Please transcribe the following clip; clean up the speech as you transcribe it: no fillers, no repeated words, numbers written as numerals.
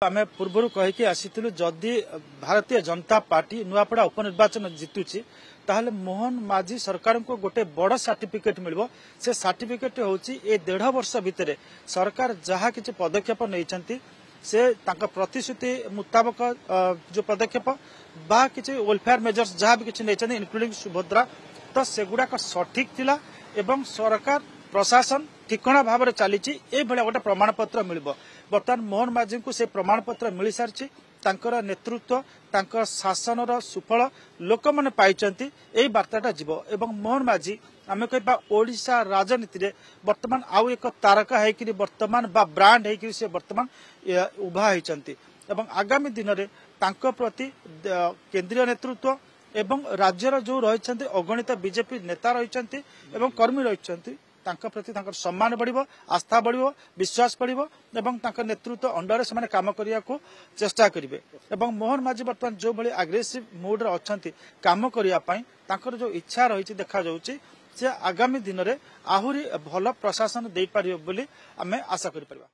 आम पूर्व कहीकि आसीलु जदि भारतीय जनता पार्टी नुआपड़ा उपनिर्वाचन जितुची ताहले मोहन माझी सरकार को गोटे बड़ सर्टिफिकेट मिल से सर्टिफिकेट होची ए 1.5 वर्ष भितर सरकार जहाँ किसी पदक्षेप नहीं से प्रतिश्रुति मुताबक जो पदक्षेप बा किसी वेलफेयर मेजर्स जहाँ भी किसी नहीं इनक्लूडिंग सुभद्रा तो सेगुड़ाक सठिक थिला एवं सरकार प्रशासन ठिकणा भाव में चली गोटे प्रमाणपत्र मिल बर्तमान मोहन माझी को से प्रमाणपत्र मिल सारी नेतृत्व तांकर शासन सुफल लोक मैंने पाइचंती यही बार्ताटा जीव एवं मोहन माझी आम कह ओडिशा राजनीति रे वर्तमान आउ एक तारका है वर्तमान बा ब्रांड है से वर्तमान उभा होती एवं आगामी दिन में तांको प्रति केंद्रीय नेतृत्व एवं राज्यर जो रही अगणित बीजेपी नेता रही एवं कर्मी रही प्रति सम्मान बढ़िबो आस्था बढ़िबो विश्वास बढ़िबो एवं नेतृत्व अंडर से काम करने को चेष्टा करेंगे एवं मोहन माझी बर्तमान जो भाई आग्रेसिव मूड रे अछंती काम करने जो इच्छा रही देखा जाउची से आगामी दिन में आहुरी भल प्रशासन दे पारिबो बोली आमे आशा करि परिबा।